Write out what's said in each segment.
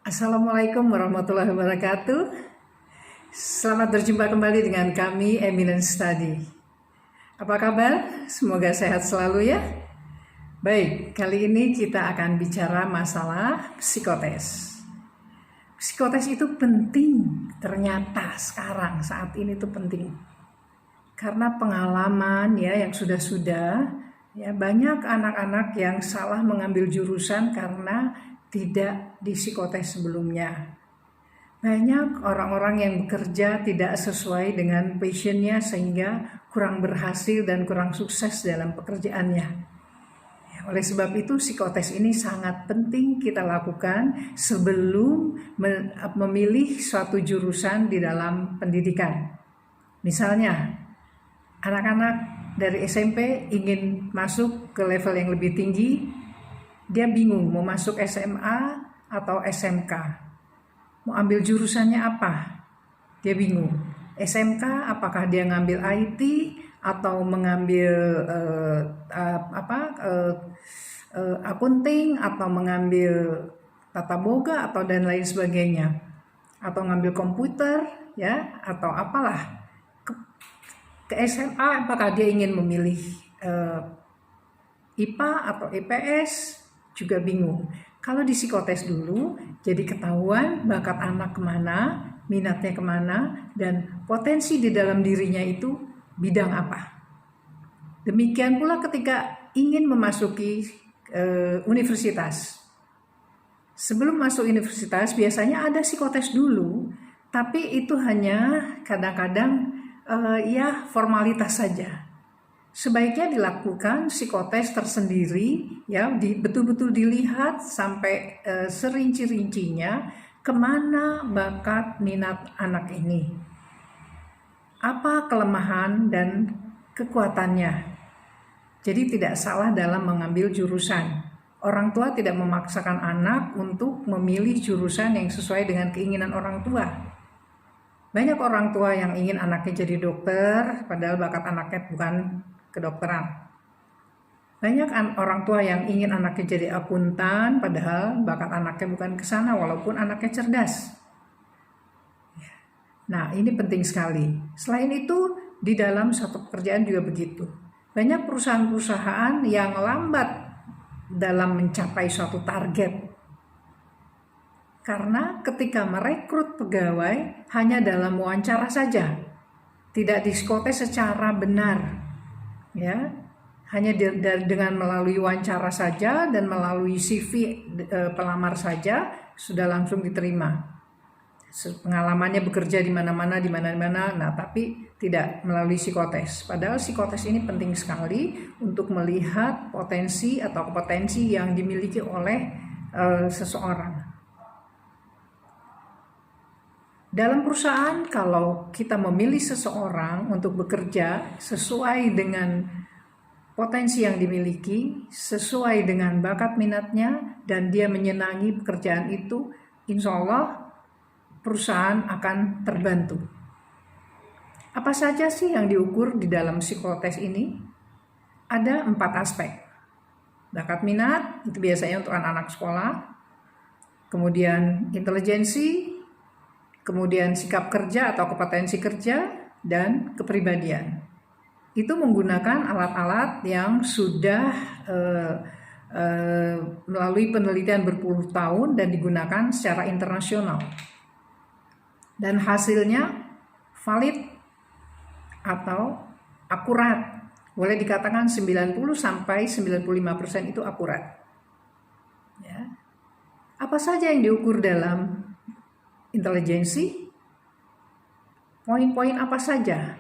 Assalamualaikum warahmatullahi wabarakatuh. Selamat berjumpa kembali dengan kami Eminence Study. Apa kabar? Semoga sehat selalu ya. Baik, kali ini kita akan bicara masalah psikotes. Psikotes itu penting, ternyata sekarang saat ini itu penting. Karena pengalaman ya yang sudah ya banyak anak-anak yang salah mengambil jurusan karena tidak di psikotes sebelumnya. Banyak orang-orang yang bekerja tidak sesuai dengan passionnya sehingga kurang berhasil dan kurang sukses dalam pekerjaannya. Ya, oleh sebab itu psikotes ini sangat penting kita lakukan sebelum memilih suatu jurusan di dalam pendidikan. Misalnya, anak-anak dari SMP ingin masuk ke level yang lebih tinggi, dia bingung mau masuk SMA atau SMK. Mau ambil jurusannya apa? Dia bingung. SMK apakah dia ngambil IT atau mengambil akunting atau mengambil tata boga atau dan lain sebagainya. Atau ngambil komputer ya atau apalah. Ke SMA apakah dia ingin memilih IPA atau IPS? Juga bingung. Kalau di psikotes dulu, jadi ketahuan bakat anak kemana, minatnya kemana, dan potensi di dalam dirinya itu bidang apa. Demikian pula ketika ingin memasuki universitas. Sebelum masuk universitas biasanya ada psikotes dulu, tapi itu hanya kadang-kadang ya formalitas saja. Sebaiknya dilakukan psikotes tersendiri, ya, betul-betul dilihat sampai serinci-rincinya kemana bakat minat anak ini, apa kelemahan dan kekuatannya. Jadi tidak salah dalam mengambil jurusan. Orang tua tidak memaksakan anak untuk memilih jurusan yang sesuai dengan keinginan orang tua. Banyak orang tua yang ingin anaknya jadi dokter, padahal bakat anaknya bukan kedokteran. Banyak orang tua yang ingin anaknya jadi akuntan, padahal bakat anaknya bukan ke sana, walaupun anaknya cerdas. Nah, ini penting sekali. Selain itu, di dalam satu pekerjaan juga begitu. Banyak perusahaan-perusahaan yang lambat dalam mencapai suatu target. Karena ketika merekrut pegawai hanya dalam wawancara saja, tidak diskotes secara benar. Ya, hanya dengan melalui wawancara saja dan melalui CV pelamar saja sudah langsung diterima. Pengalamannya bekerja di mana-mana, nah tapi tidak melalui psikotes. Padahal psikotes ini penting sekali untuk melihat potensi atau kompetensi yang dimiliki oleh seseorang. Dalam perusahaan, kalau kita memilih seseorang untuk bekerja sesuai dengan potensi yang dimiliki, sesuai dengan bakat minatnya, dan dia menyenangi pekerjaan itu, insya Allah perusahaan akan terbantu. Apa saja sih yang diukur di dalam psikotes ini? Ada 4 aspek. Bakat minat, itu biasanya untuk anak-anak sekolah. Kemudian intelijensi, kemudian sikap kerja atau kompetensi kerja, dan kepribadian. Itu menggunakan alat-alat yang sudah melalui penelitian berpuluh tahun dan digunakan secara internasional. Dan hasilnya valid atau akurat. Boleh dikatakan 90-95% itu akurat. Ya. Apa saja yang diukur dalam intelijensi? Poin-poin apa saja?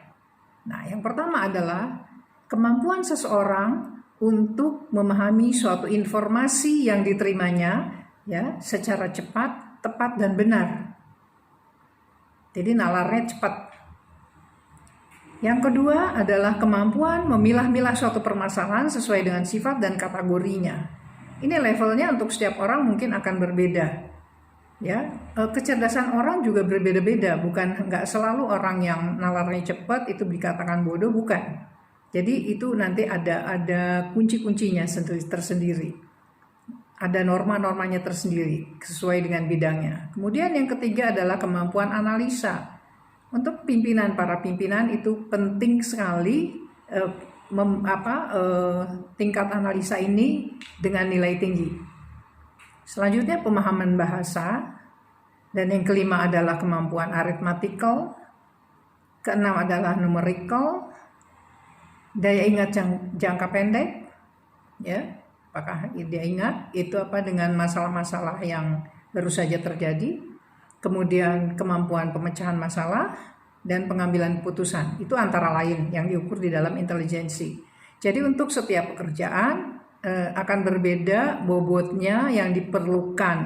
Nah, yang pertama adalah kemampuan seseorang untuk memahami suatu informasi yang diterimanya ya secara cepat, tepat dan benar. Jadi nalarnya cepat. Yang kedua adalah kemampuan memilah-milah suatu permasalahan sesuai dengan sifat dan kategorinya. Ini levelnya untuk setiap orang mungkin akan berbeda. Ya, kecerdasan orang juga berbeda-beda, nggak selalu orang yang nalarnya cepat itu dikatakan bodoh, bukan. Jadi itu nanti ada kunci-kuncinya tersendiri. ada norma-normanya tersendiri sesuai dengan bidangnya. Kemudian yang ketiga adalah kemampuan analisa. Untuk para pimpinan itu penting sekali tingkat analisa ini dengan nilai tinggi. Selanjutnya pemahaman bahasa, dan yang kelima adalah kemampuan aritmatikal, keenam adalah numerical, daya ingat jangka pendek, ya. Apakah dia ingat itu apa dengan masalah-masalah yang baru saja terjadi, kemudian kemampuan pemecahan masalah dan pengambilan keputusan. Itu antara lain yang diukur di dalam intelijensi. Jadi untuk setiap pekerjaan akan berbeda bobotnya yang diperlukan,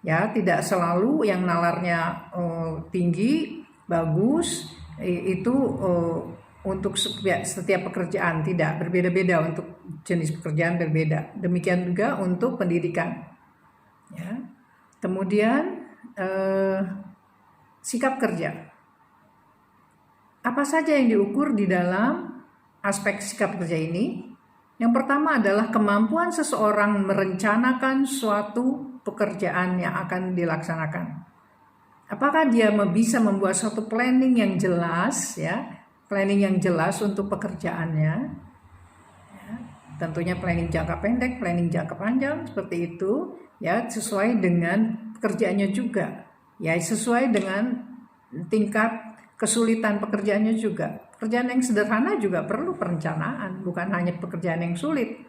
ya. Tidak selalu yang nalarnya tinggi bagus itu untuk setiap pekerjaan, tidak, berbeda-beda, untuk jenis pekerjaan berbeda. Demikian juga untuk pendidikan, ya. Kemudian sikap kerja. Apa saja yang diukur di dalam aspek sikap kerja ini? Yang pertama adalah kemampuan seseorang merencanakan suatu pekerjaan yang akan dilaksanakan. Apakah dia bisa membuat suatu planning yang jelas, ya? Planning yang jelas untuk pekerjaannya, ya. Tentunya planning jangka pendek, planning jangka panjang, seperti itu, ya, sesuai dengan pekerjaannya juga, ya, sesuai dengan tingkat kesulitan pekerjaannya juga. Pekerjaan yang sederhana juga perlu perencanaan, bukan hanya pekerjaan yang sulit.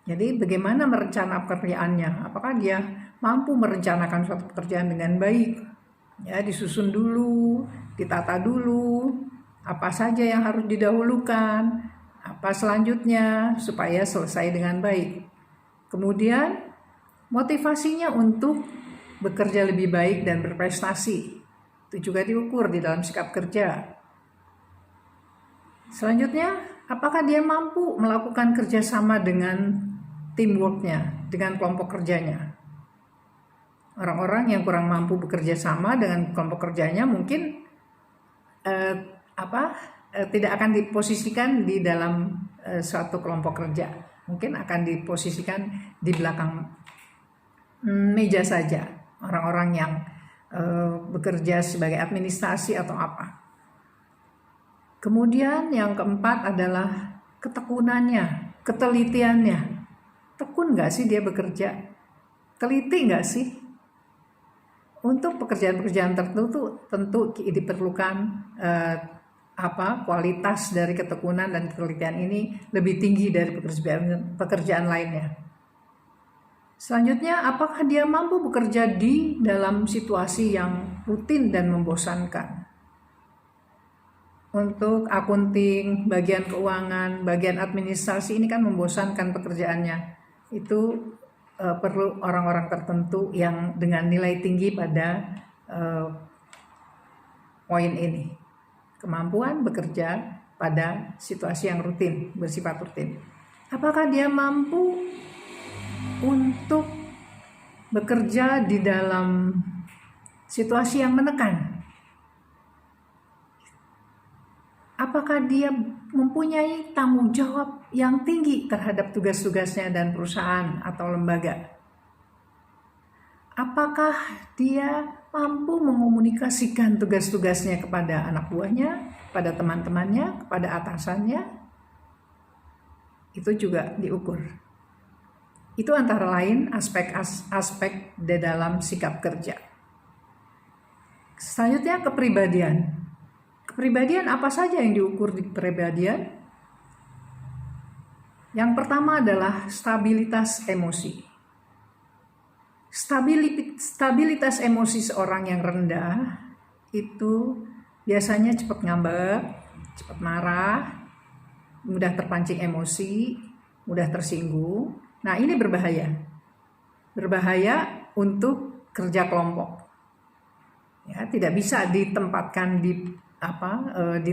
Jadi bagaimana merencana pekerjaannya? Apakah dia mampu merencanakan suatu pekerjaan dengan baik? Ya, disusun dulu, ditata dulu, apa saja yang harus didahulukan, apa selanjutnya supaya selesai dengan baik. Kemudian motivasinya untuk bekerja lebih baik dan berprestasi. Itu juga diukur di dalam sikap kerja. Selanjutnya, apakah dia mampu melakukan kerjasama dengan teamworknya, dengan kelompok kerjanya. Orang-orang yang kurang mampu bekerja sama dengan kelompok kerjanya mungkin tidak akan diposisikan di dalam suatu kelompok kerja. Mungkin akan diposisikan di belakang meja saja, orang-orang yang bekerja sebagai administrasi atau apa. Kemudian yang keempat adalah ketekunannya, ketelitiannya. Tekun nggak sih dia bekerja? Teliti nggak sih? Untuk pekerjaan-pekerjaan tertentu tentu diperlukan kualitas dari ketekunan dan ketelitian ini lebih tinggi dari pekerjaan lainnya. Selanjutnya, apakah dia mampu bekerja di dalam situasi yang rutin dan membosankan? Untuk akunting, bagian keuangan, bagian administrasi ini kan membosankan pekerjaannya. Itu perlu orang-orang tertentu yang dengan nilai tinggi pada poin ini. Kemampuan bekerja pada situasi yang rutin, bersifat rutin. Apakah dia mampu untuk bekerja di dalam situasi yang menekan? Apakah dia mempunyai tanggung jawab yang tinggi terhadap tugas-tugasnya dan perusahaan atau lembaga? Apakah dia mampu mengomunikasikan tugas-tugasnya kepada anak buahnya, pada teman-temannya, kepada atasannya? Itu juga diukur. Itu antara lain aspek-aspek di dalam sikap kerja. Selanjutnya kepribadian. Kepribadian apa saja yang diukur di kepribadian? Yang pertama adalah stabilitas emosi. Stabilitas emosi seorang yang rendah itu biasanya cepat ngambek, cepat marah, mudah terpancing emosi, mudah tersinggung. Nah, ini berbahaya. Berbahaya untuk kerja kelompok. Ya, tidak bisa ditempatkan di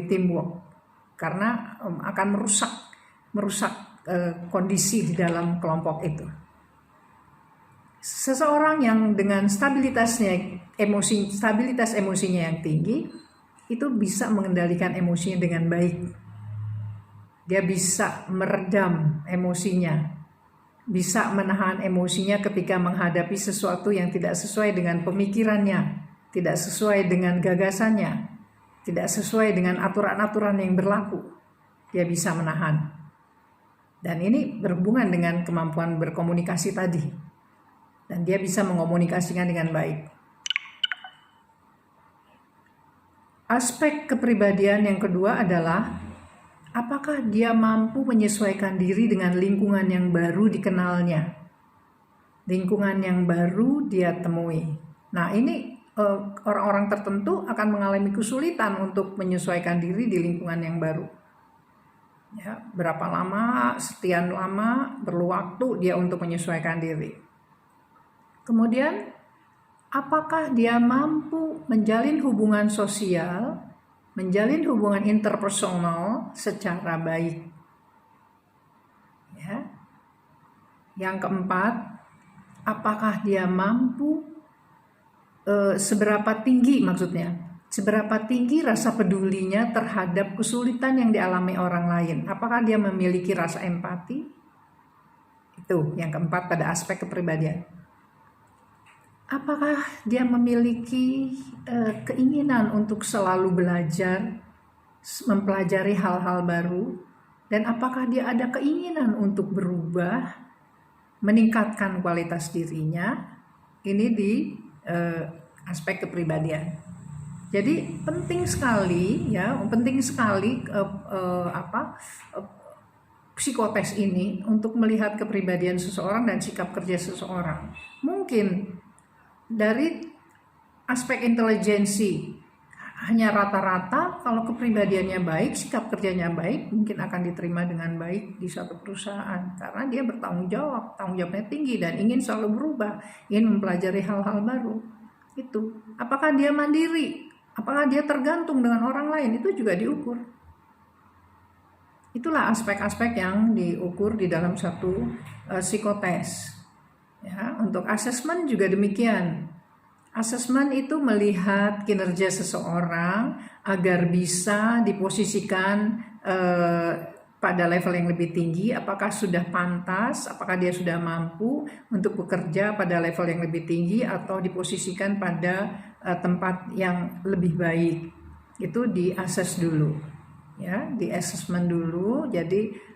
teamwork karena akan merusak kondisi di dalam kelompok itu. Seseorang yang dengan stabilitas emosinya yang tinggi itu bisa mengendalikan emosinya dengan baik. Dia bisa meredam emosinya bisa menahan emosinya ketika menghadapi sesuatu yang tidak sesuai dengan pemikirannya, tidak sesuai dengan gagasannya, tidak sesuai dengan aturan-aturan yang berlaku. Dia bisa menahan. Dan ini berhubungan dengan kemampuan berkomunikasi tadi. Dan dia bisa mengomunikasikan dengan baik. Aspek kepribadian yang kedua adalah apakah dia mampu menyesuaikan diri dengan lingkungan yang baru dikenalnya, lingkungan yang baru dia temui. Nah, ini orang-orang tertentu akan mengalami kesulitan untuk menyesuaikan diri di lingkungan yang baru. Ya, berapa lama, sekian lama, perlu waktu dia untuk menyesuaikan diri. Kemudian, apakah dia mampu menjalin hubungan sosial, menjalin hubungan interpersonal secara baik. Ya. Yang keempat, apakah dia mampu seberapa tinggi rasa pedulinya terhadap kesulitan yang dialami orang lain. Apakah dia memiliki rasa empati? Itu yang keempat pada aspek kepribadian. Apakah dia memiliki keinginan untuk selalu belajar, mempelajari hal-hal baru, dan apakah dia ada keinginan untuk berubah, meningkatkan kualitas dirinya? Ini di aspek kepribadian. Jadi penting sekali psikotes ini untuk melihat kepribadian seseorang dan sikap kerja seseorang. Mungkin dari aspek intelijensi hanya rata-rata, kalau kepribadiannya baik, sikap kerjanya baik, mungkin akan diterima dengan baik di suatu perusahaan karena dia bertanggung jawabnya tinggi dan ingin selalu berubah, ingin mempelajari hal-hal baru. Itu apakah dia mandiri, apakah dia tergantung dengan orang lain, itu juga diukur. Itulah aspek-aspek yang diukur di dalam satu psikotes. Ya, untuk asesmen juga demikian. Asesmen itu melihat kinerja seseorang agar bisa diposisikan pada level yang lebih tinggi, apakah sudah pantas, apakah dia sudah mampu untuk bekerja pada level yang lebih tinggi atau diposisikan pada tempat yang lebih baik. Itu diases dulu. Ya, di assessment dulu. Jadi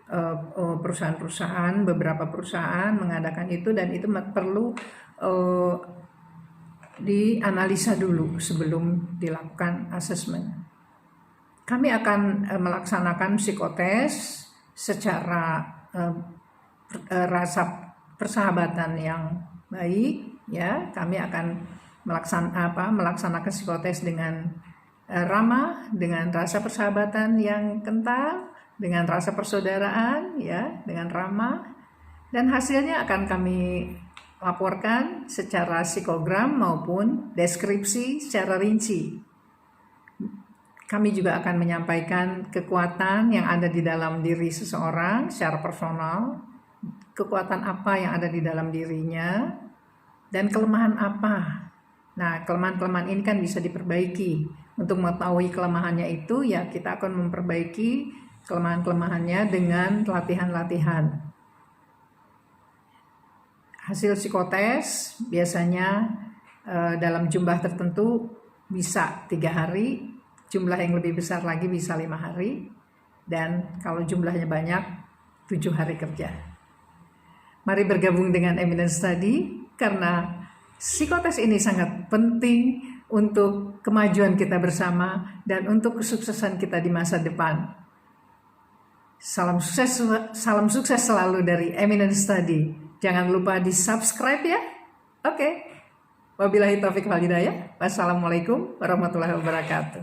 beberapa perusahaan mengadakan itu dan itu perlu dianalisa dulu sebelum dilakukan assessment. Kami akan melaksanakan psikotes secara rasa persahabatan yang baik, ya. Kami akan melaksanakan psikotes dengan ramah, dengan rasa persahabatan yang kental, dengan rasa persaudaraan, ya, dengan ramah, dan hasilnya akan kami laporkan secara psikogram maupun deskripsi secara rinci. Kami juga akan menyampaikan kekuatan yang ada di dalam diri seseorang secara personal, kekuatan apa yang ada di dalam dirinya, dan kelemahan apa. Nah, kelemahan-kelemahan ini kan bisa diperbaiki. Untuk mengetahui kelemahannya itu, ya kita akan memperbaiki kelemahan-kelemahannya dengan latihan-latihan. Hasil psikotes biasanya dalam jumlah tertentu bisa 3 hari, jumlah yang lebih besar lagi bisa 5 hari, dan kalau jumlahnya banyak 7 hari kerja. Mari bergabung dengan Eminence Study karena psikotes ini sangat penting untuk kemajuan kita bersama dan untuk kesuksesan kita di masa depan. Salam sukses selalu dari Eminence Study. Jangan lupa di-subscribe ya. Oke. Wabillahi taufiq wal hidayah. Wassalamualaikum warahmatullahi wabarakatuh.